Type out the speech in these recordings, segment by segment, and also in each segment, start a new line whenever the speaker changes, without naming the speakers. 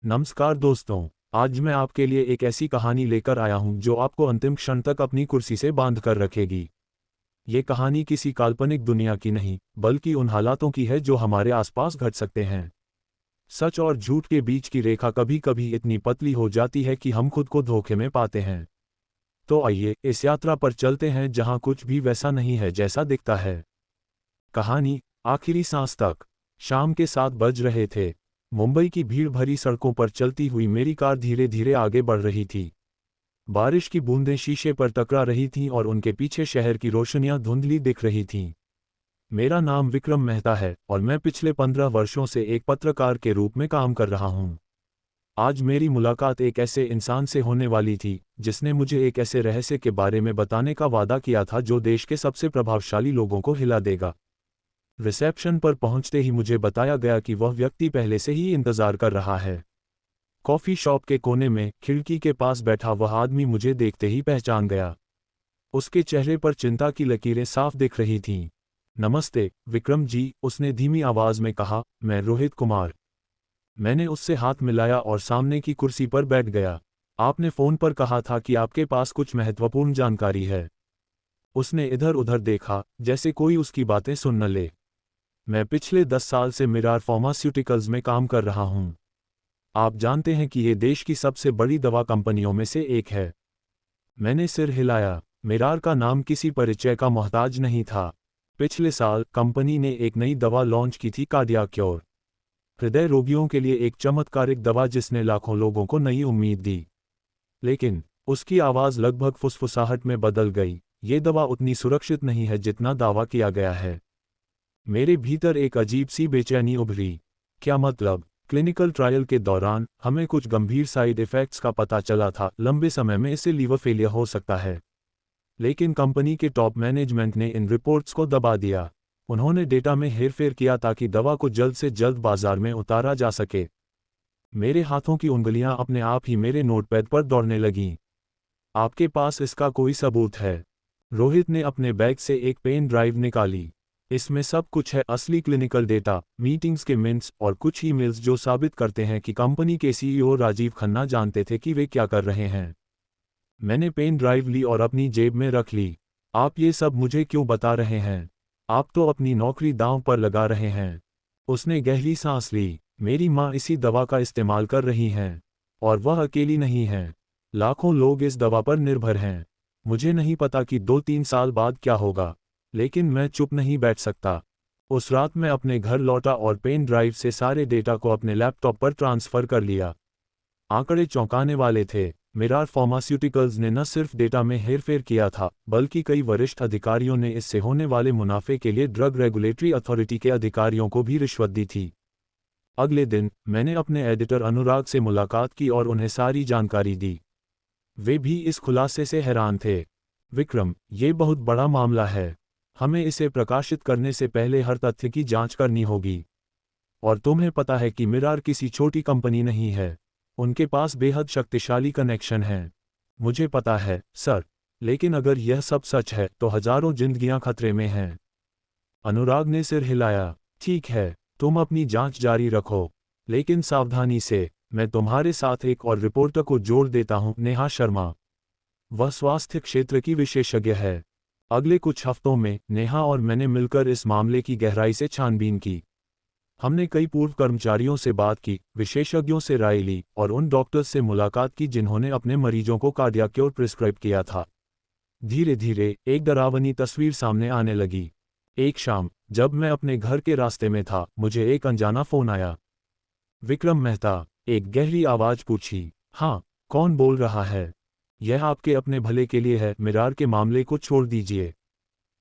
नमस्कार दोस्तों। आज मैं आपके लिए एक ऐसी कहानी लेकर आया हूं जो आपको अंतिम क्षण तक अपनी कुर्सी से बांध कर रखेगी। ये कहानी किसी काल्पनिक दुनिया की नहीं, बल्कि उन हालातों की है जो हमारे आसपास घट सकते हैं। सच और झूठ के बीच की रेखा कभी कभी इतनी पतली हो जाती है कि हम खुद को धोखे में पाते हैं। तो आइए इस यात्रा पर चलते हैं जहां कुछ भी वैसा नहीं है जैसा दिखता है। कहानी आखिरी सांस तक। शाम के 7 बज रहे थे। मुंबई की भीड़ भरी सड़कों पर चलती हुई मेरी कार धीरे धीरे आगे बढ़ रही थी। बारिश की बूंदें शीशे पर टकरा रही थीं और उनके पीछे शहर की रोशनियां धुंधली दिख रही थीं। मेरा नाम विक्रम मेहता है और मैं पिछले 15 वर्षों से एक पत्रकार के रूप में काम कर रहा हूं। आज मेरी मुलाकात एक ऐसे इंसान से होने वाली थी जिसने मुझे एक ऐसे रहस्य के बारे में बताने का वादा किया था जो देश के सबसे प्रभावशाली लोगों को हिला देगा। रिसेप्शन पर पहुंचते ही मुझे बताया गया कि वह व्यक्ति पहले से ही इंतजार कर रहा है। कॉफ़ी शॉप के कोने में खिड़की के पास बैठा वह आदमी मुझे देखते ही पहचान गया। उसके चेहरे पर चिंता की लकीरें साफ दिख रही थीं। नमस्ते विक्रम जी, उसने धीमी आवाज़ में कहा, मैं रोहित कुमार। मैंने उससे हाथ मिलाया और सामने की कुर्सी पर बैठ गया। आपने फ़ोन पर कहा था कि आपके पास कुछ महत्वपूर्ण जानकारी है। उसने इधर उधर देखा, जैसे कोई उसकी बातें सुन न ले। मैं पिछले 10 साल से मिरार फार्मास्यूटिकल्स में काम कर रहा हूं। आप जानते हैं कि ये देश की सबसे बड़ी दवा कंपनियों में से एक है। मैंने सिर हिलाया। मिरार का नाम किसी परिचय का मोहताज नहीं था। पिछले साल कंपनी ने एक नई दवा लॉन्च की थी, कार्डियक क्योर। हृदय रोगियों के लिए एक चमत्कारिक दवा जिसने लाखों लोगों को नई उम्मीद दी। लेकिन उसकी आवाज़ लगभग फुसफुसाहट में बदल गई। ये दवा उतनी सुरक्षित नहीं है जितना दावा किया गया है। मेरे भीतर एक अजीब सी बेचैनी उभरी। क्या मतलब? क्लिनिकल ट्रायल के दौरान हमें कुछ गंभीर साइड इफ़ेक्ट्स का पता चला था, लंबे समय में इससे लीवर फेलियर हो सकता है। लेकिन कंपनी के टॉप मैनेजमेंट ने इन रिपोर्ट्स को दबा दिया। उन्होंने डेटा में हेरफेर किया ताकि दवा को जल्द से जल्द बाजार में उतारा जा सके। मेरे हाथों की उंगलियां अपने आप ही मेरे नोटपैड पर दौड़ने लगीं। आपके पास इसका कोई सबूत है? रोहित ने अपने बैग से एक पेन ड्राइव निकाली। इसमें सब कुछ है, असली क्लिनिकल डेटा, मीटिंग्स के मिनट्स और कुछ ईमेल्स जो साबित करते हैं कि कंपनी के सीईओ राजीव खन्ना जानते थे कि वे क्या कर रहे हैं। मैंने पेन ड्राइव ली और अपनी जेब में रख ली। आप ये सब मुझे क्यों बता रहे हैं? आप तो अपनी नौकरी दांव पर लगा रहे हैं। उसने गहरी सांस ली। मेरी माँ इसी दवा का इस्तेमाल कर रही हैं। और वह अकेली नहीं हैं। लाखों लोग इस दवा पर निर्भर हैं। मुझे नहीं पता कि 2-3 साल बाद क्या होगा, लेकिन मैं चुप नहीं बैठ सकता। उस रात मैं अपने घर लौटा और पेन ड्राइव से सारे डेटा को अपने लैपटॉप पर ट्रांसफ़र कर लिया। आंकड़े चौंकाने वाले थे। मिरार फार्मास्यूटिकल्स ने न सिर्फ डेटा में हेरफेर किया था, बल्कि कई वरिष्ठ अधिकारियों ने इससे होने वाले मुनाफे के लिए ड्रग रेगुलेटरी अथॉरिटी के अधिकारियों को भी रिश्वत दी थी। अगले दिन मैंने अपने एडिटर अनुराग से मुलाकात की और उन्हें सारी जानकारी दी। वे भी इस खुलासे से हैरान थे। विक्रम, ये बहुत बड़ा मामला है। हमें इसे प्रकाशित करने से पहले हर तथ्य की जांच करनी होगी। और तुम्हें पता है कि मिरार किसी छोटी कंपनी नहीं है। उनके पास बेहद शक्तिशाली कनेक्शन हैं। मुझे पता है, सर। लेकिन अगर यह सब सच है तो हजारों जिंदगियां खतरे में हैं। अनुराग ने सिर हिलाया। ठीक है, तुम अपनी जांच जारी रखो, लेकिन सावधानी से। मैं तुम्हारे साथ एक और रिपोर्टर को जोड़ देता हूं, नेहा शर्मा। वह स्वास्थ्य क्षेत्र की विशेषज्ञ है। अगले कुछ हफ्तों में नेहा और मैंने मिलकर इस मामले की गहराई से छानबीन की। हमने कई पूर्व कर्मचारियों से बात की, विशेषज्ञों से राय ली और उन डॉक्टर्स से मुलाकात की जिन्होंने अपने मरीजों को कार्डियक क्योर प्रिस्क्राइब किया था। धीरे धीरे एक डरावनी तस्वीर सामने आने लगी। एक शाम जब मैं अपने घर के रास्ते में था, मुझे एक अनजाना फ़ोन आया। विक्रम मेहता, एक गहरी आवाज़ पूछी। हाँ, कौन बोल रहा है? यह आपके अपने भले के लिए है, मिरार के मामले को छोड़ दीजिए।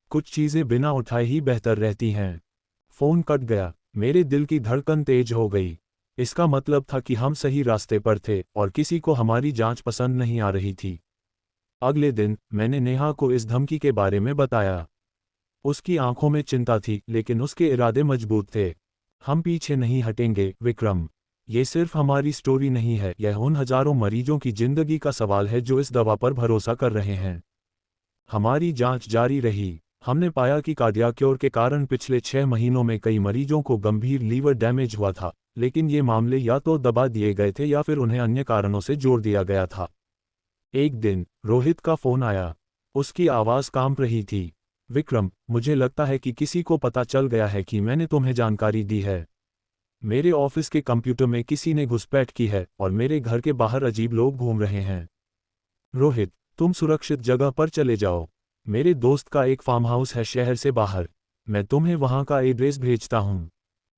कुछ चीज़ें बिना उठाए ही बेहतर रहती हैं। फ़ोन कट गया। मेरे दिल की धड़कन तेज हो गई। इसका मतलब था कि हम सही रास्ते पर थे और किसी को हमारी जांच पसंद नहीं आ रही थी। अगले दिन मैंने नेहा को इस धमकी के बारे में बताया। उसकी आंखों में चिंता थी, लेकिन उसके इरादे मजबूत थे। हम पीछे नहीं हटेंगे विक्रम। ये सिर्फ हमारी स्टोरी नहीं है, यह उन हजारों मरीजों की जिंदगी का सवाल है जो इस दवा पर भरोसा कर रहे हैं। हमारी जांच जारी रही। हमने पाया कि कार्डियक क्योर के कारण पिछले 6 महीनों में कई मरीजों को गंभीर लीवर डैमेज हुआ था, लेकिन ये मामले या तो दबा दिए गए थे या फिर उन्हें अन्य कारणों से जोड़ दिया गया था। एक दिन रोहित का फोन आया। उसकी आवाज़ कांप रही थी। विक्रम, मुझे लगता है कि किसी को पता चल गया है कि मैंने तुम्हें जानकारी दी है। मेरे ऑफिस के कंप्यूटर में किसी ने घुसपैठ की है और मेरे घर के बाहर अजीब लोग घूम रहे हैं। रोहित, तुम सुरक्षित जगह पर चले जाओ। मेरे दोस्त का एक फार्म हाउस है शहर से बाहर। मैं तुम्हें वहां का एड्रेस भेजता हूँ।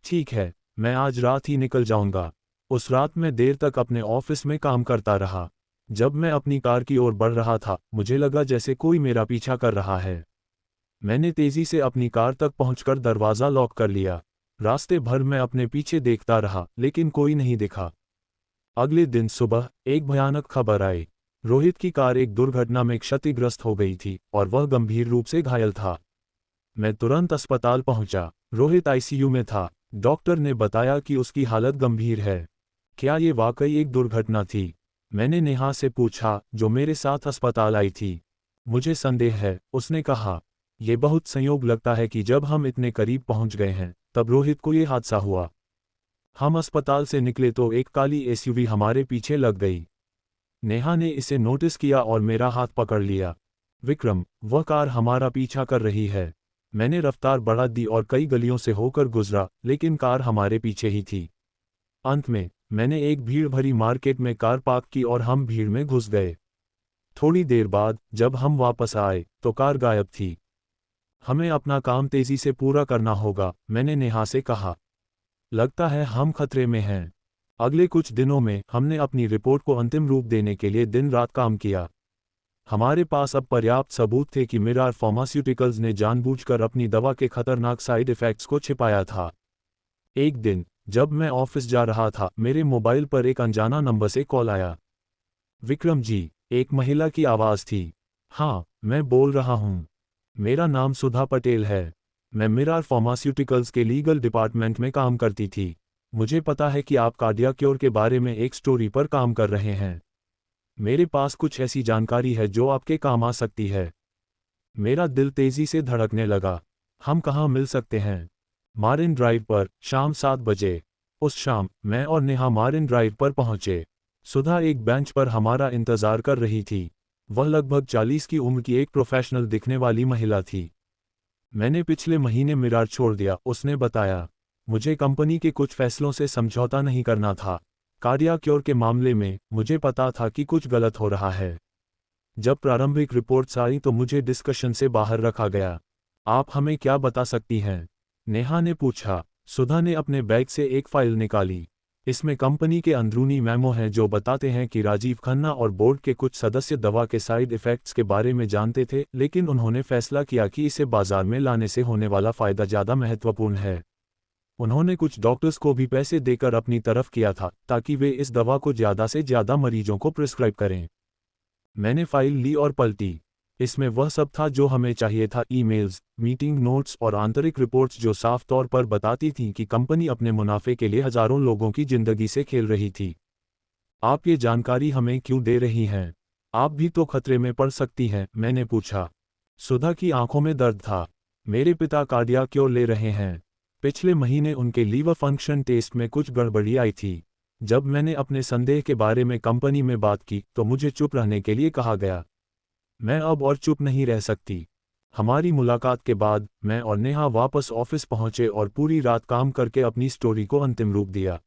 ठीक है, मैं आज रात ही निकल जाऊंगा। उस रात मैं देर तक अपने ऑफिस में काम करता रहा। जब मैं अपनी कार की ओर बढ़ रहा था, मुझे लगा जैसे कोई मेरा पीछा कर रहा है। मैंने तेजी से अपनी कार तक पहुंचकर दरवाज़ा लॉक कर लिया। रास्ते भर मैं अपने पीछे देखता रहा, लेकिन कोई नहीं दिखा। अगले दिन सुबह एक भयानक खबर आई। रोहित की कार एक दुर्घटना में क्षतिग्रस्त हो गई थी और वह गंभीर रूप से घायल था। मैं तुरंत अस्पताल पहुंचा। रोहित आईसीयू में था। डॉक्टर ने बताया कि उसकी हालत गंभीर है। क्या ये वाकई एक दुर्घटना थी? मैंने नेहा से पूछा, जो मेरे साथ अस्पताल आई थी। मुझे संदेह है, उसने कहा। ये बहुत संयोग लगता है कि जब हम इतने करीब पहुंच गए हैं, तब रोहित को ये हादसा हुआ। हम अस्पताल से निकले तो एक काली एसयूवी हमारे पीछे लग गई। नेहा ने इसे नोटिस किया और मेरा हाथ पकड़ लिया। विक्रम, वह कार हमारा पीछा कर रही है। मैंने रफ्तार बढ़ा दी और कई गलियों से होकर गुजरा, लेकिन कार हमारे पीछे ही थी। अंत में मैंने एक भीड़ भरी मार्केट में कार पार्क की और हम भीड़ में घुस गए। थोड़ी देर बाद जब हम वापस आए तो कार गायब थी। हमें अपना काम तेजी से पूरा करना होगा, मैंने नेहा से कहा। लगता है हम खतरे में हैं। अगले कुछ दिनों में हमने अपनी रिपोर्ट को अंतिम रूप देने के लिए दिन रात काम किया। हमारे पास अब पर्याप्त सबूत थे कि मिरार फार्मास्यूटिकल्स ने जानबूझकर अपनी दवा के खतरनाक साइड इफ़ेक्ट्स को छिपाया था। एक दिन जब मैं ऑफिस जा रहा था, मेरे मोबाइल पर एक अनजाना नंबर से कॉल आया। विक्रम जी, एक महिला की आवाज़ थी। हाँ, मैं बोल रहा हूँ। मेरा नाम सुधा पटेल है। मैं मिरार फार्मास्यूटिकल्स के लीगल डिपार्टमेंट में काम करती थी। मुझे पता है कि आप कार्डिया क्योर के बारे में एक स्टोरी पर काम कर रहे हैं। मेरे पास कुछ ऐसी जानकारी है जो आपके काम आ सकती है। मेरा दिल तेजी से धड़कने लगा। हम कहाँ मिल सकते हैं? मारिन ड्राइव पर, शाम 7 बजे। उस शाम मैं और नेहा मारिन ड्राइव पर पहुंचे। सुधा एक बेंच पर हमारा इंतजार कर रही थी। वह लगभग 40 की उम्र की एक प्रोफेशनल दिखने वाली महिला थी। मैंने पिछले महीने मिरार छोड़ दिया, उसने बताया। मुझे कंपनी के कुछ फैसलों से समझौता नहीं करना था। कार्डिया क्योर के मामले में मुझे पता था कि कुछ गलत हो रहा है। जब प्रारंभिक रिपोर्ट्स आई तो मुझे डिस्कशन से बाहर रखा गया। आप हमें क्या बता सकती हैं? नेहा ने पूछा। सुधा ने अपने बैग से एक फाइल निकाली। इसमें कंपनी के अंदरूनी मेमो हैं जो बताते हैं कि राजीव खन्ना और बोर्ड के कुछ सदस्य दवा के साइड इफ़ेक्ट्स के बारे में जानते थे, लेकिन उन्होंने फैसला किया कि इसे बाजार में लाने से होने वाला फ़ायदा ज़्यादा महत्वपूर्ण है। उन्होंने कुछ डॉक्टर्स को भी पैसे देकर अपनी तरफ किया था ताकि वे इस दवा को ज़्यादा से ज़्यादा मरीजों को प्रिस्क्राइब करें। मैंने फाइल ली और पलटी। इसमें वह सब था जो हमें चाहिए था, ईमेल्स, मीटिंग नोट्स और आंतरिक रिपोर्ट्स जो साफ तौर पर बताती थीं कि कंपनी अपने मुनाफे के लिए हजारों लोगों की जिंदगी से खेल रही थी। आप ये जानकारी हमें क्यों दे रही हैं? आप भी तो खतरे में पड़ सकती हैं, मैंने पूछा। सुधा की आंखों में दर्द था। मेरे पिता कार्डिया क्योर ले रहे हैं। पिछले महीने उनके लीवर फंक्शन टेस्ट में कुछ गड़बड़ी आई थी। जब मैंने अपने संदेह के बारे में कंपनी में बात की तो मुझे चुप रहने के लिए कहा गया। मैं अब और चुप नहीं रह सकती। हमारी मुलाकात के बाद मैं और नेहा वापस ऑफिस पहुंचे और पूरी रात काम करके अपनी स्टोरी को अंतिम रूप दिया।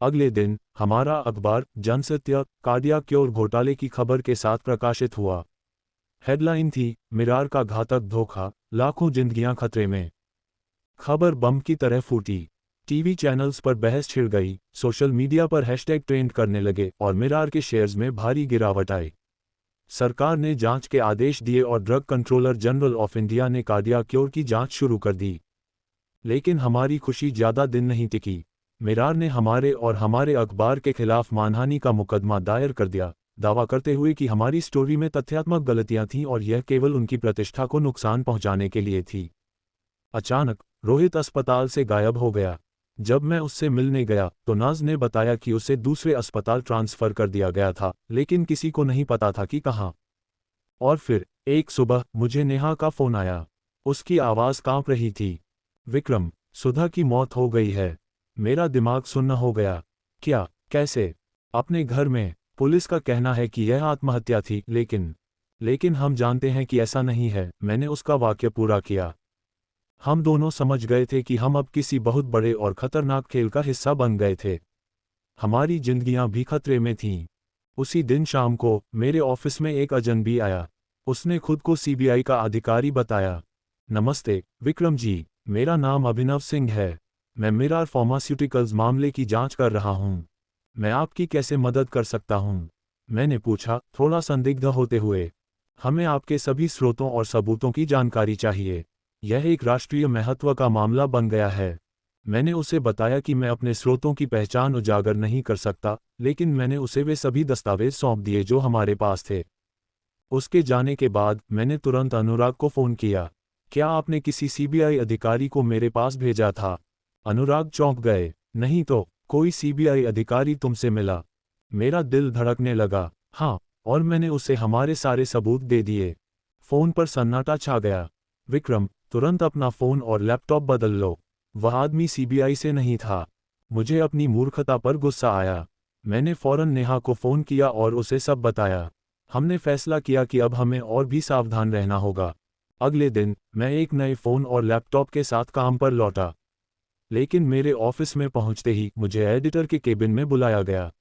अगले दिन हमारा अखबार जनसत्य कार्डिया क्योर घोटाले की खबर के साथ प्रकाशित हुआ। हेडलाइन थी, मिरार का घातक धोखा, लाखों जिंदगियां खतरे में। खबर बम की तरह फूटी। टीवी चैनल्स पर बहस छिड़ गई, सोशल मीडिया पर हैशटैग ट्रेंड करने लगे और मिरार के शेयर्स में भारी गिरावट आई। सरकार ने जांच के आदेश दिए और drug controller general of India ने कार्डिया क्योर की जांच शुरू कर दी। लेकिन हमारी खुशी ज़्यादा दिन नहीं टिकी। मिरार ने हमारे और हमारे अखबार के खिलाफ मानहानि का मुकदमा दायर कर दिया, दावा करते हुए कि हमारी स्टोरी में तथ्यात्मक गलतियां थीं और यह केवल उनकी प्रतिष्ठा को नुकसान पहुंचाने के लिए थी। अचानक रोहित अस्पताल से गायब हो गया। जब मैं उससे मिलने गया तो नाज ने बताया कि उसे दूसरे अस्पताल ट्रांसफ़र कर दिया गया था, लेकिन किसी को नहीं पता था कि कहाँ। और फिर एक सुबह मुझे नेहा का फ़ोन आया। उसकी आवाज़ कांप रही थी। विक्रम, सुधा की मौत हो गई है। मेरा दिमाग सुन्न हो गया। क्या? कैसे? अपने घर में? पुलिस का कहना है कि यह आत्महत्या थी, लेकिन हम जानते हैं कि ऐसा नहीं है। मैंने उसका वाक्य पूरा किया। हम दोनों समझ गए थे कि हम अब किसी बहुत बड़े और खतरनाक खेल का हिस्सा बन गए थे। हमारी जिंदगियां भी खतरे में थीं। उसी दिन शाम को मेरे ऑफिस में एक अजनबी आया। उसने खुद को सीबीआई का अधिकारी बताया। नमस्ते विक्रम जी, मेरा नाम अभिनव सिंह है। मैं मिरार फार्मास्यूटिकल्स मामले की जांच कर रहा हूं। मैं आपकी कैसे मदद कर सकता हूं? मैंने पूछा, थोड़ा संदिग्ध होते हुए। हमें आपके सभी स्रोतों और सबूतों की जानकारी चाहिए। यह एक राष्ट्रीय महत्व का मामला बन गया है। मैंने उसे बताया कि मैं अपने स्रोतों की पहचान उजागर नहीं कर सकता, लेकिन मैंने उसे वे सभी दस्तावेज सौंप दिए जो हमारे पास थे। उसके जाने के बाद मैंने तुरंत अनुराग को फ़ोन किया। क्या आपने किसी सीबीआई अधिकारी को मेरे पास भेजा था? अनुराग चौंक गए। नहीं तो, कोई सीबीआई अधिकारी तुमसे मिला? मेरा दिल धड़कने लगा। हाँ, और मैंने उसे हमारे सारे सबूत दे दिए। फ़ोन पर सन्नाटा छा गया। विक्रम, तुरंत अपना फ़ोन और लैपटॉप बदल लो। वह आदमी सीबीआई से नहीं था। मुझे अपनी मूर्खता पर गुस्सा आया। मैंने फौरन नेहा को फ़ोन किया और उसे सब बताया। हमने फैसला किया कि अब हमें और भी सावधान रहना होगा। अगले दिन मैं एक नए फ़ोन और लैपटॉप के साथ काम पर लौटा। लेकिन मेरे ऑफिस में पहुंचते ही मुझे एडिटर के केबिन में बुलाया गया।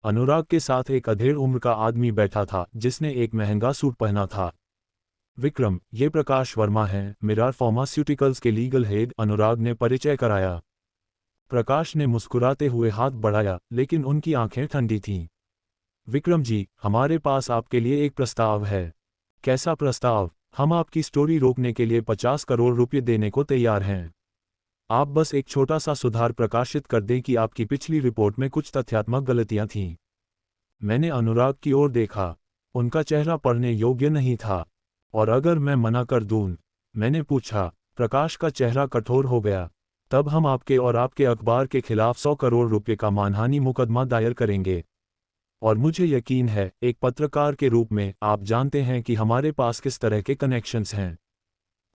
अनुराग के साथ एक अधेड़ उम्र का आदमी बैठा था जिसने एक महंगा सूट पहना था। विक्रम, ये प्रकाश वर्मा हैं, मिरार फार्मास्यूटिकल्स के लीगल हेड, अनुराग ने परिचय कराया। प्रकाश ने मुस्कुराते हुए हाथ बढ़ाया, लेकिन उनकी आंखें ठंडी थीं। विक्रम जी, हमारे पास आपके लिए एक प्रस्ताव है। कैसा प्रस्ताव? हम आपकी स्टोरी रोकने के लिए 50 करोड़ रुपये देने को तैयार हैं। आप बस एक छोटा सा सुधार प्रकाशित कर दें कि आपकी पिछली रिपोर्ट में कुछ तथ्यात्मक गलतियां थीं। मैंने अनुराग की ओर देखा। उनका चेहरा पढ़ने योग्य नहीं था। और अगर मैं मना कर दूं? मैंने पूछा। प्रकाश का चेहरा कठोर हो गया। तब हम आपके और आपके अखबार के खिलाफ 100 करोड़ रुपये का मानहानि मुकदमा दायर करेंगे। और मुझे यकीन है, एक पत्रकार के रूप में आप जानते हैं कि हमारे पास किस तरह के कनेक्शंस हैं।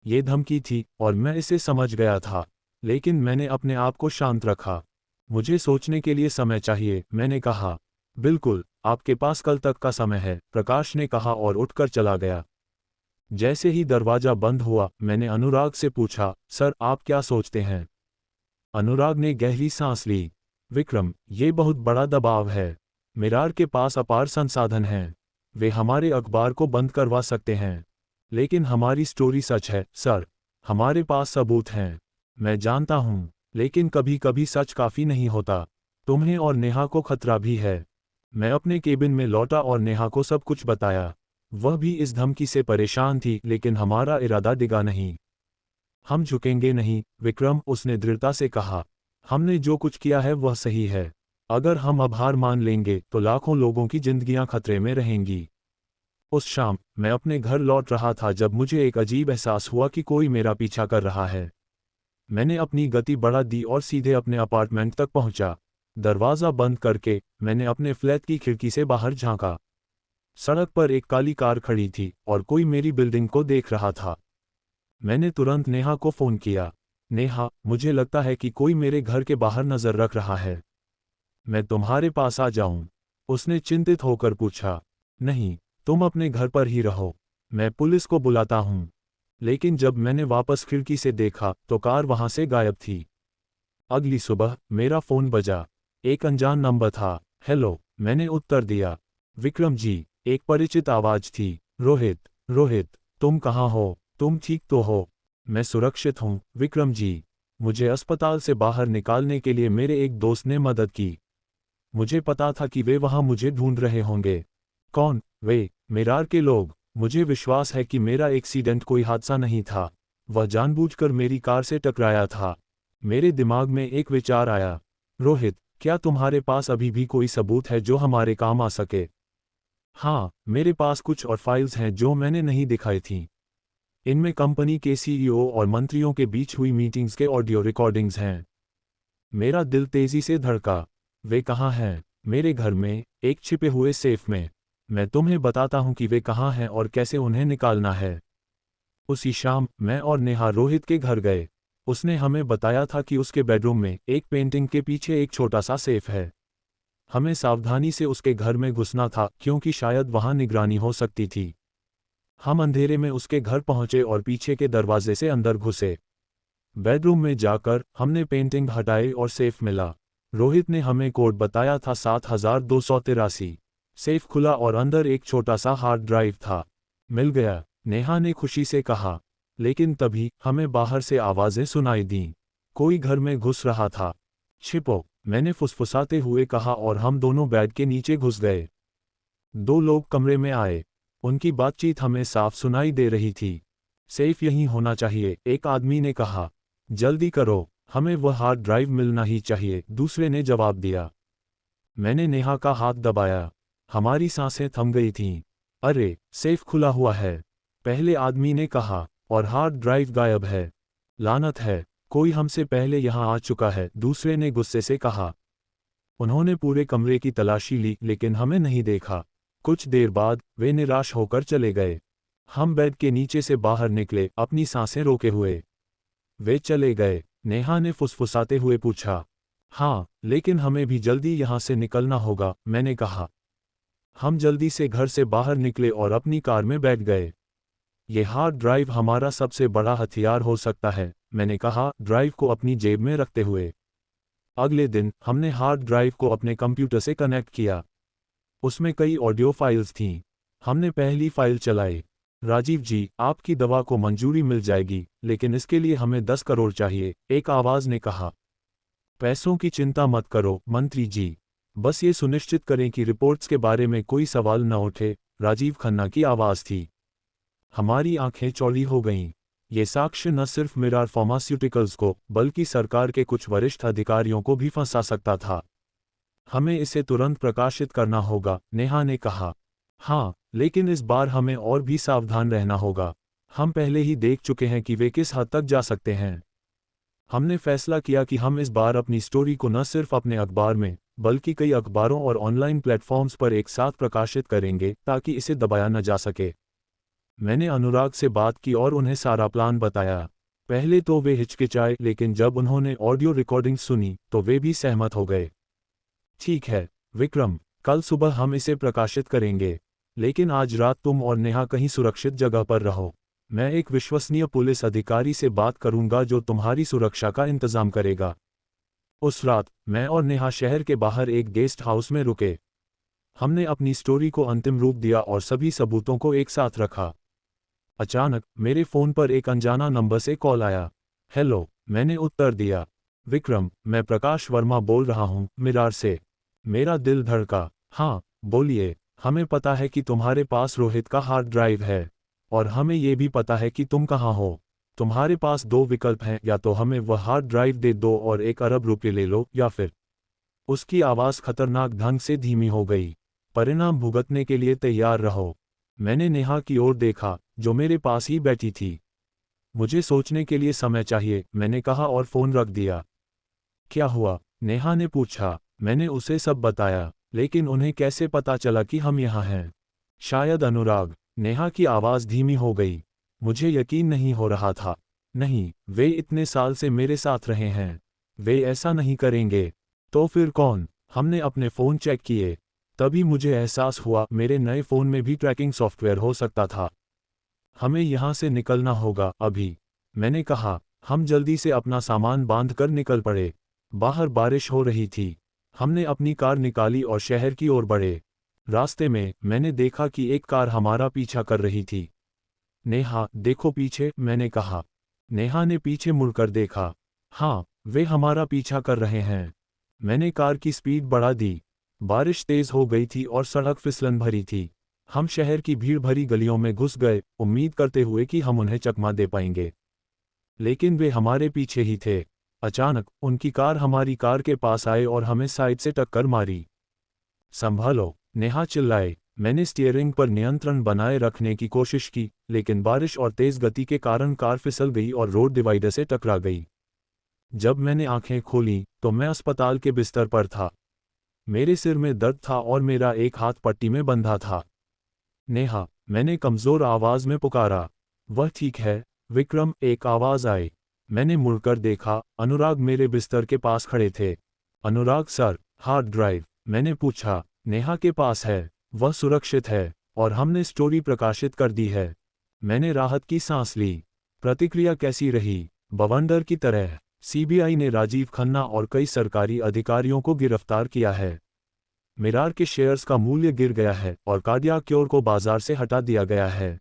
ये धमकी थी और मैं इसे समझ गया था, लेकिन मैंने अपने आप को शांत रखा। मुझे सोचने के लिए समय चाहिए, मैंने कहा। बिल्कुल, आपके पास कल तक का समय है, प्रकाश ने कहा और उठकर चला गया। जैसे ही दरवाजा बंद हुआ, मैंने अनुराग से पूछा, सर आप क्या सोचते हैं? अनुराग ने गहरी सांस ली। विक्रम, ये बहुत बड़ा दबाव है। मिरार के पास अपार संसाधन हैं। वे हमारे अखबार को बंद करवा सकते हैं। लेकिन हमारी स्टोरी सच है, सर। हमारे पास सबूत हैं। मैं जानता हूं, लेकिन कभी कभी सच काफ़ी नहीं होता। तुम्हें और नेहा को खतरा भी है। मैं अपने केबिन में लौटा और नेहा को सब कुछ बताया। वह भी इस धमकी से परेशान थी, लेकिन हमारा इरादा डिगा नहीं। हम झुकेंगे नहीं, विक्रम, उसने दृढ़ता से कहा। हमने जो कुछ किया है वह सही है। अगर हम अब हार मान लेंगे तो लाखों लोगों की जिंदगियां खतरे में रहेंगी। उस शाम मैं अपने घर लौट रहा था जब मुझे एक अजीब एहसास हुआ कि कोई मेरा पीछा कर रहा है। मैंने अपनी गति बढ़ा दी और सीधे अपने अपार्टमेंट तक पहुंचा। दरवाज़ा बंद करके मैंने अपने फ्लैट की खिड़की से बाहर झांका। सड़क पर एक काली कार खड़ी थी और कोई मेरी बिल्डिंग को देख रहा था। मैंने तुरंत नेहा को फ़ोन किया। नेहा, मुझे लगता है कि कोई मेरे घर के बाहर नज़र रख रहा है। मैं तुम्हारे पास आ जाऊं? उसने चिंतित होकर पूछा। नहीं, तुम अपने घर पर ही रहो। मैं पुलिस को बुलाता हूं। लेकिन जब मैंने वापस खिड़की से देखा तो कार वहां से गायब थी। अगली सुबह मेरा फ़ोन बजा। एक अनजान नंबर था। हेलो, मैंने उत्तर दिया। विक्रम जी, एक परिचित आवाज़ थी। रोहित, रोहित, तुम कहाँ हो? तुम ठीक तो हो? मैं सुरक्षित हूँ, विक्रम जी। मुझे अस्पताल से बाहर निकालने के लिए मेरे एक दोस्त ने मदद की। मुझे पता था कि वे वहां मुझे ढूंढ रहे होंगे। कौन? वे मिरार के लोग। मुझे विश्वास है कि मेरा एक्सीडेंट कोई हादसा नहीं था। वह जानबूझकर मेरी कार से टकराया था। मेरे दिमाग में एक विचार आया। रोहित, क्या तुम्हारे पास अभी भी कोई सबूत है जो हमारे काम आ सके? हाँ, मेरे पास कुछ और फाइल्स हैं जो मैंने नहीं दिखाई थीं। इनमें कंपनी के सीईओ और मंत्रियों के बीच हुई मीटिंग्स के ऑडियो रिकॉर्डिंग्स हैं। मेरा दिल तेजी से धड़का। वे कहाँ हैं? मेरे घर में, एक छिपे हुए सेफ में। मैं तुम्हें बताता हूँ कि वे कहाँ हैं और कैसे उन्हें निकालना है। उसी शाम मैं और नेहा रोहित के घर गए। उसने हमें बताया था कि उसके बेडरूम में एक पेंटिंग के पीछे एक छोटा सा सेफ है। हमें सावधानी से उसके घर में घुसना था क्योंकि शायद वहां निगरानी हो सकती थी। हम अंधेरे में उसके घर पहुंचे और पीछे के दरवाजे से अंदर घुसे। बेडरूम में जाकर हमने पेंटिंग हटाई और सेफ मिला। रोहित ने हमें कोड बताया था 7283। सेफ खुला और अंदर एक छोटा सा हार्ड ड्राइव था। मिल गया, नेहा ने खुशी से कहा। लेकिन तभी हमें बाहर से आवाजें सुनाई दीं। कोई घर में घुस रहा था। छिपो, मैंने फुसफुसाते हुए कहा और हम दोनों बेड के नीचे घुस गए। 2 लोग कमरे में आए। उनकी बातचीत हमें साफ सुनाई दे रही थी। सेफ यहीं होना चाहिए, एक आदमी ने कहा। जल्दी करो, हमें वह हार्ड ड्राइव मिलना ही चाहिए, दूसरे ने जवाब दिया। मैंने नेहा का हाथ दबाया। हमारी सांसें थम गई थीं। अरे, सेफ खुला हुआ है, पहले आदमी ने कहा, और हार्ड ड्राइव गायब है। लानत है, कोई हमसे पहले यहां आ चुका है, दूसरे ने गुस्से से कहा। उन्होंने पूरे कमरे की तलाशी ली लेकिन हमें नहीं देखा। कुछ देर बाद वे निराश होकर चले गए। हम बेड के नीचे से बाहर निकले, अपनी सांसें रोके हुए। वे चले गए। नेहा ने फुसफुसाते हुए पूछा। हाँ, लेकिन हमें भी जल्दी यहाँ से निकलना होगा, मैंने कहा। हम जल्दी से घर से बाहर निकले और अपनी कार में बैठ गए। ये हार्ड ड्राइव हमारा सबसे बड़ा हथियार हो सकता है, मैंने कहा, ड्राइव को अपनी जेब में रखते हुए। अगले दिन हमने हार्ड ड्राइव को अपने कंप्यूटर से कनेक्ट किया। उसमें कई ऑडियो फाइल्स थीं। हमने पहली फाइल चलाई। राजीव जी, आपकी दवा को मंजूरी मिल जाएगी, लेकिन इसके लिए हमें 10 करोड़ चाहिए, एक आवाज ने कहा। पैसों की चिंता मत करो, मंत्री जी। बस ये सुनिश्चित करें कि रिपोर्ट्स के बारे में कोई सवाल न उठे, राजीव खन्ना की आवाज थी। हमारी आंखें चौड़ी हो गईं। ये साक्ष्य न सिर्फ मिरार फार्मास्यूटिकल्स को, बल्कि सरकार के कुछ वरिष्ठ अधिकारियों को भी फंसा सकता था। हमें इसे तुरंत प्रकाशित करना होगा, नेहा ने कहा। हाँ, लेकिन इस बार हमें और भी सावधान रहना होगा। हम पहले ही देख चुके हैं कि वे किस हद तक जा सकते हैं। हमने फैसला किया कि हम इस बार अपनी स्टोरी को न सिर्फ अपने अखबार में, बल्कि कई अखबारों और ऑनलाइन प्लेटफॉर्म्स पर एक साथ प्रकाशित करेंगे ताकि इसे दबाया न जा सके। मैंने अनुराग से बात की और उन्हें सारा प्लान बताया। पहले तो वे हिचकिचाए, लेकिन जब उन्होंने ऑडियो रिकॉर्डिंग सुनी तो वे भी सहमत हो गए। ठीक है, विक्रम, कल सुबह हम इसे प्रकाशित करेंगे। लेकिन आज रात तुम और नेहा कहीं सुरक्षित जगह पर रहो। मैं एक विश्वसनीय पुलिस अधिकारी से बात करूंगा जो तुम्हारी सुरक्षा का इंतजाम करेगा। उस रात मैं और नेहा शहर के बाहर एक गेस्ट हाउस में रुके। हमने अपनी स्टोरी को अंतिम रूप दिया और सभी सबूतों को एक साथ रखा। अचानक मेरे फोन पर एक अनजाना नंबर से कॉल आया। हेलो, मैंने उत्तर दिया। विक्रम, मैं प्रकाश वर्मा बोल रहा हूं, मिरार से। मेरा दिल धड़का। हाँ, बोलिए। हमें पता है कि तुम्हारे पास रोहित का हार्ड ड्राइव है, और हमें ये भी पता है कि तुम कहाँ हो। तुम्हारे पास 2 विकल्प हैं, या तो हमें वह हार्ड ड्राइव दे दो और 1 अरब रुपये ले लो, या फिर। उसकी आवाज़ खतरनाक ढंग से धीमी हो गई। परिणाम भुगतने के लिए तैयार रहो। मैंने नेहा की ओर देखा, जो मेरे पास ही बैठी थी। मुझे सोचने के लिए समय चाहिए, मैंने कहा और फ़ोन रख दिया। क्या हुआ? नेहा ने पूछा। मैंने उसे सब बताया, लेकिन उन्हें कैसे पता चला कि हम यहाँ हैं? शायद अनुराग। नेहा की आवाज़ धीमी हो गई। मुझे यकीन नहीं हो रहा था। नहीं, वे इतने साल से मेरे साथ रहे हैं। वे ऐसा नहीं करेंगे। तो फिर कौन? हमने अपने फ़ोन चेक किए। तभी मुझे एहसास हुआ मेरे नए फ़ोन में भी ट्रैकिंग सॉफ्टवेयर हो सकता था। हमें यहाँ से निकलना होगा अभी, मैंने कहा। हम जल्दी से अपना सामान बांधकर निकल पड़े। बाहर बारिश हो रही थी। हमने अपनी कार निकाली और शहर की ओर बढ़े। रास्ते में मैंने देखा कि एक कार हमारा पीछा कर रही थी। नेहा, देखो पीछे, मैंने कहा। नेहा ने पीछे मुड़कर देखा। हाँ, वे हमारा पीछा कर रहे हैं। मैंने कार की स्पीड बढ़ा दी। बारिश तेज हो गई थी और सड़क फिसलन भरी थी। हम शहर की भीड़ भरी गलियों में घुस गए, उम्मीद करते हुए कि हम उन्हें चकमा दे पाएंगे। लेकिन वे हमारे पीछे ही थे। अचानक उनकी कार हमारी कार के पास आए और हमें साइड से टक्कर मारी। संभालो, नेहा चिल्लाए। मैंने स्टीयरिंग पर नियंत्रण बनाए रखने की कोशिश की, लेकिन बारिश और तेज गति के कारण कार फिसल गई और रोड डिवाइडर से टकरा गई। जब मैंने आंखें खोलीं तो मैं अस्पताल के बिस्तर पर था। मेरे सिर में दर्द था और मेरा एक हाथ पट्टी में बंधा था। नेहा, मैंने कमज़ोर आवाज़ में पुकारा। वह ठीक है, विक्रम, एक आवाज़ आई। मैंने मुड़कर देखा, अनुराग मेरे बिस्तर के पास खड़े थे। अनुराग सर, हार्ड ड्राइव। मैंने पूछा। नेहा के पास है, वह सुरक्षित है, और हमने स्टोरी प्रकाशित कर दी है। मैंने राहत की सांस ली। प्रतिक्रिया कैसी रही? बवंडर की तरह। सीबीआई ने राजीव खन्ना और कई सरकारी अधिकारियों को गिरफ्तार किया है। मिरार के शेयर्स का मूल्य गिर गया है और कार्डियाक क्योर को बाजार से हटा दिया गया है।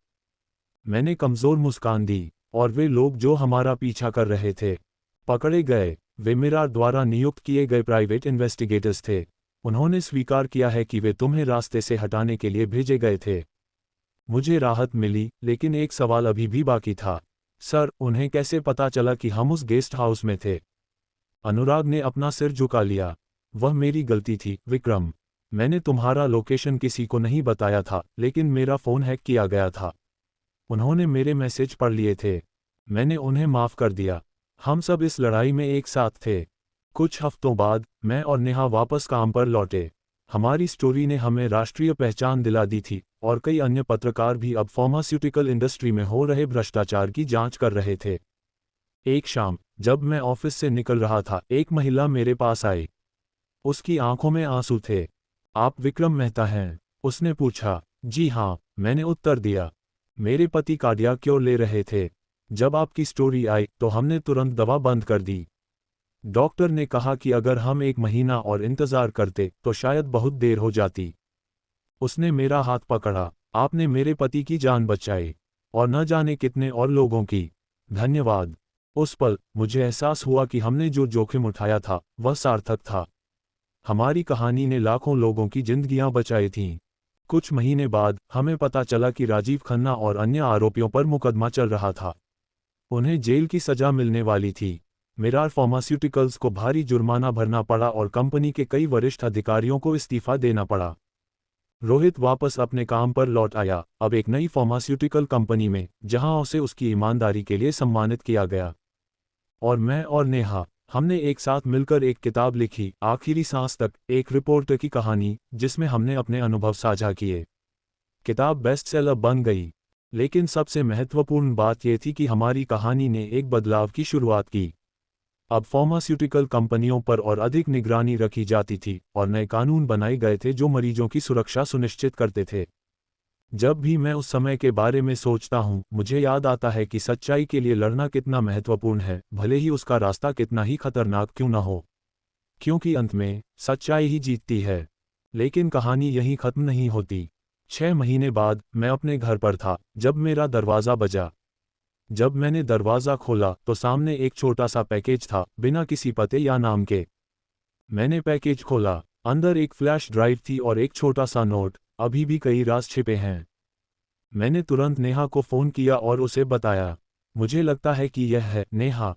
मैंने कमजोर मुस्कान दी। और वे लोग जो हमारा पीछा कर रहे थे, पकड़े गए। वे मिरार द्वारा नियुक्त किए गए प्राइवेट इन्वेस्टिगेटर्स थे। उन्होंने स्वीकार किया है कि वे तुम्हें रास्ते से हटाने के लिए भेजे गए थे। मुझे राहत मिली, लेकिन एक सवाल अभी भी बाकी था। सर, उन्हें कैसे पता चला कि हम उस गेस्ट हाउस में थे? अनुराग ने अपना सिर झुका लिया। वह मेरी गलती थी, विक्रम। मैंने तुम्हारा लोकेशन किसी को नहीं बताया था, लेकिन मेरा फ़ोन हैक किया गया था। उन्होंने मेरे मैसेज पढ़ लिए थे। मैंने उन्हें माफ़ कर दिया। हम सब इस लड़ाई में एक साथ थे। कुछ हफ्तों बाद मैं और नेहा वापस काम पर लौटे। हमारी स्टोरी ने हमें राष्ट्रीय पहचान दिला दी थी, और कई अन्य पत्रकार भी अब फार्मास्यूटिकल इंडस्ट्री में हो रहे भ्रष्टाचार की जांच कर रहे थे। एक शाम, जब मैं ऑफिस से निकल रहा था, एक महिला मेरे पास आई। उसकी आंखों में आंसू थे। आप विक्रम मेहता हैं? उसने पूछा। जी हाँ, मैंने उत्तर दिया। मेरे पति कार्डियाक क्योर ले रहे थे। जब आपकी स्टोरी आई तो हमने तुरंत दवा बंद कर दी। डॉक्टर ने कहा कि अगर हम 1 महीना और इंतजार करते तो शायद बहुत देर हो जाती। उसने मेरा हाथ पकड़ा। आपने मेरे पति की जान बचाई, और न जाने कितने और लोगों की। धन्यवाद। उस पल मुझे एहसास हुआ कि हमने जो जोखिम उठाया था वह सार्थक था। हमारी कहानी ने लाखों लोगों की जिंदगियां बचाई थीं। कुछ महीने बाद हमें पता चला कि राजीव खन्ना और अन्य आरोपियों पर मुकदमा चल रहा था। उन्हें जेल की सजा मिलने वाली थी। मिरार फार्मास्यूटिकल्स को भारी जुर्माना भरना पड़ा और कंपनी के कई वरिष्ठ अधिकारियों को इस्तीफा देना पड़ा। रोहित वापस अपने काम पर लौट आया, अब एक नई फार्मास्यूटिकल कंपनी में, जहां उसे उसकी ईमानदारी के लिए सम्मानित किया गया। और मैं और नेहा, हमने एक साथ मिलकर एक किताब लिखी, आखिरी सांस तक, एक रिपोर्टर की कहानी, जिसमें हमने अपने अनुभव साझा किए। किताब बेस्टसेलर बन गई, लेकिन सबसे महत्वपूर्ण बात यह थी कि हमारी कहानी ने एक बदलाव की शुरुआत की। अब फार्मास्यूटिकल कंपनियों पर और अधिक निगरानी रखी जाती थी, और नए कानून बनाए गए थे जो मरीजों की सुरक्षा सुनिश्चित करते थे। जब भी मैं उस समय के बारे में सोचता हूं, मुझे याद आता है कि सच्चाई के लिए लड़ना कितना महत्वपूर्ण है, भले ही उसका रास्ता कितना ही खतरनाक क्यों न हो। क्योंकि अंत में सच्चाई ही जीतती है। लेकिन कहानी यहीं खत्म नहीं होती। 6 महीने बाद मैं अपने घर पर था जब मेरा दरवाज़ा बजा। जब मैंने दरवाज़ा खोला तो सामने एक छोटा सा पैकेज था, बिना किसी पते या नाम के। मैंने पैकेज खोला। अंदर एक फ्लैश ड्राइव थी और एक छोटा सा नोट, अभी भी कई राज छिपे हैं। मैंने तुरंत नेहा को फ़ोन किया और उसे बताया। मुझे लगता है कि यह है, नेहा।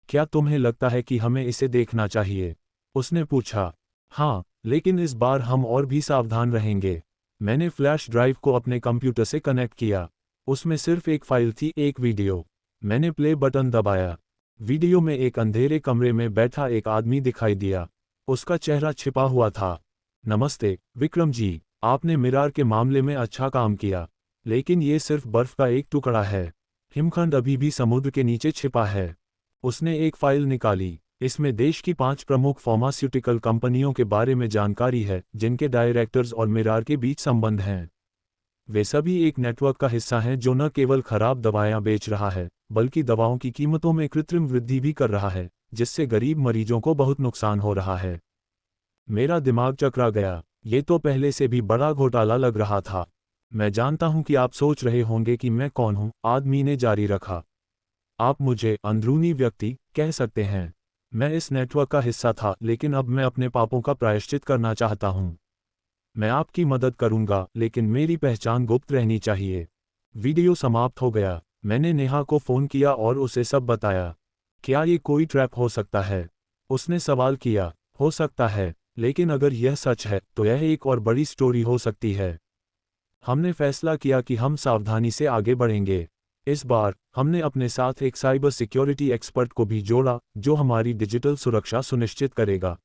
क्या तुम्हें लगता है कि हमें इसे देखना चाहिए? उसने पूछा। हाँ, लेकिन इस बार हम और भी सावधान रहेंगे। मैंने फ्लैश ड्राइव को अपने कंप्यूटर से कनेक्ट किया। उसमें सिर्फ एक फाइल थी, एक वीडियो। मैंने प्ले बटन दबाया। वीडियो में एक अंधेरे कमरे में बैठा एक आदमी दिखाई दिया। उसका चेहरा छिपा हुआ था। नमस्ते, विक्रम जी, आपने मिरार के मामले में अच्छा काम किया। लेकिन ये सिर्फ बर्फ का एक टुकड़ा है। हिमखंड अभी भी समुद्र के नीचे छिपा है। उसने एक फाइल निकाली। इसमें देश की 5 प्रमुख फार्मास्यूटिकल कंपनियों के बारे में जानकारी है, जिनके डायरेक्टर्स और मिरार के बीच संबंध हैं। वे सभी एक नेटवर्क का हिस्सा हैं जो न केवल खराब दवाएं बेच रहा है, बल्कि दवाओं की कीमतों में कृत्रिम वृद्धि भी कर रहा है, जिससे गरीब मरीजों को बहुत नुकसान हो रहा है। मेरा दिमाग चकरा गया। ये तो पहले से भी बड़ा घोटाला लग रहा था। मैं जानता हूं कि आप सोच रहे होंगे कि मैं कौन हूं, आदमी ने जारी रखा। आप मुझे अंदरूनी व्यक्ति कह सकते हैं। मैं इस नेटवर्क का हिस्सा था, लेकिन अब मैं अपने पापों का प्रायश्चित करना चाहता हूं। मैं आपकी मदद करूंगा, लेकिन मेरी पहचान गुप्त रहनी चाहिए। वीडियो समाप्त हो गया। मैंने नेहा को फ़ोन किया और उसे सब बताया। क्या ये कोई ट्रैप हो सकता है? उसने सवाल किया। हो सकता है, लेकिन अगर यह सच है तो यह एक और बड़ी स्टोरी हो सकती है। हमने फैसला किया कि हम सावधानी से आगे बढ़ेंगे। इस बार हमने अपने साथ एक साइबर सिक्योरिटी एक्सपर्ट को भी जोड़ा, जो हमारी डिजिटल सुरक्षा सुनिश्चित करेगा।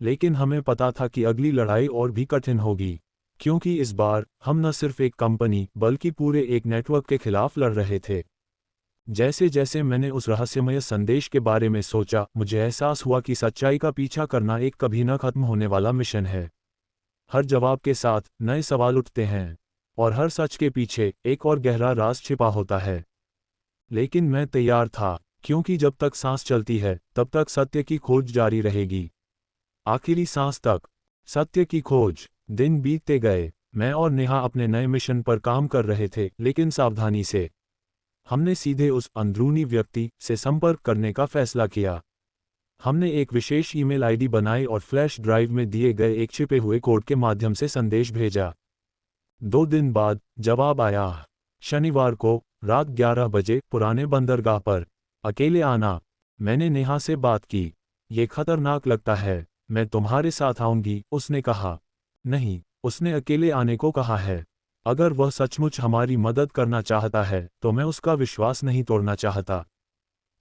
लेकिन हमें पता था कि अगली लड़ाई और भी कठिन होगी, क्योंकि इस बार हम न सिर्फ एक कंपनी बल्कि पूरे एक नेटवर्क के खिलाफ लड़ रहे थे। जैसे जैसे मैंने उस रहस्यमय संदेश के बारे में सोचा, मुझे एहसास हुआ कि सच्चाई का पीछा करना एक कभी न खत्म होने वाला मिशन है। हर जवाब के साथ नए सवाल उठते हैं, और हर सच के पीछे एक और गहरा राज छिपा होता है। लेकिन मैं तैयार था, क्योंकि जब तक सांस चलती है तब तक सत्य की खोज जारी रहेगी। आखिरी सांस तक सत्य की खोज। दिन बीतते गए। मैं और नेहा अपने नए मिशन पर काम कर रहे थे, लेकिन सावधानी से। हमने सीधे उस अंदरूनी व्यक्ति से संपर्क करने का फैसला किया। हमने एक विशेष ईमेल आईडी बनाई और फ्लैश ड्राइव में दिए गए एक छिपे हुए कोड के माध्यम से संदेश भेजा। 2 दिन बाद जवाब आया। शनिवार को रात 11 बजे पुराने बंदरगाह पर। अकेले आना। मैंने नेहा से बात की। ये खतरनाक लगता है। मैं तुम्हारे साथ आऊंगी, उसने कहा। नहीं, उसने अकेले आने को कहा है। अगर वह सचमुच हमारी मदद करना चाहता है तो मैं उसका विश्वास नहीं तोड़ना चाहता।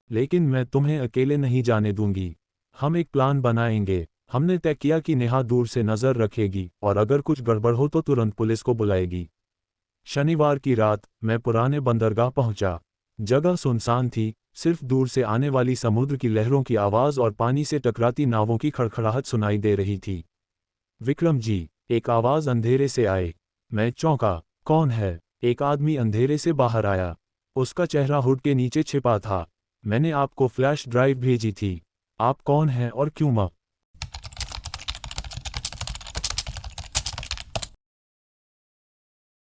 लेकिन मैं तुम्हें अकेले नहीं जाने दूंगी। हम एक प्लान बनाएंगे। हमने तय किया कि नेहा दूर से नजर रखेगी और अगर कुछ गड़बड़ हो तो तुरंत पुलिस को बुलाएगी। शनिवार की रात मैं पुराने बंदरगाह पहुंचा। जगह सुनसान थी, सिर्फ दूर से आने वाली समुद्र की लहरों की आवाज़ और पानी से टकराती नावों की खड़खड़ाहट सुनाई दे रही थी। विक्रम जी, एक आवाज़ अंधेरे से आए। मैं चौंका। कौन है? एक आदमी अंधेरे से बाहर आया। उसका चेहरा हुड के नीचे छिपा था। मैंने आपको फ्लैश ड्राइव भेजी थी। आप कौन हैं और क्यों?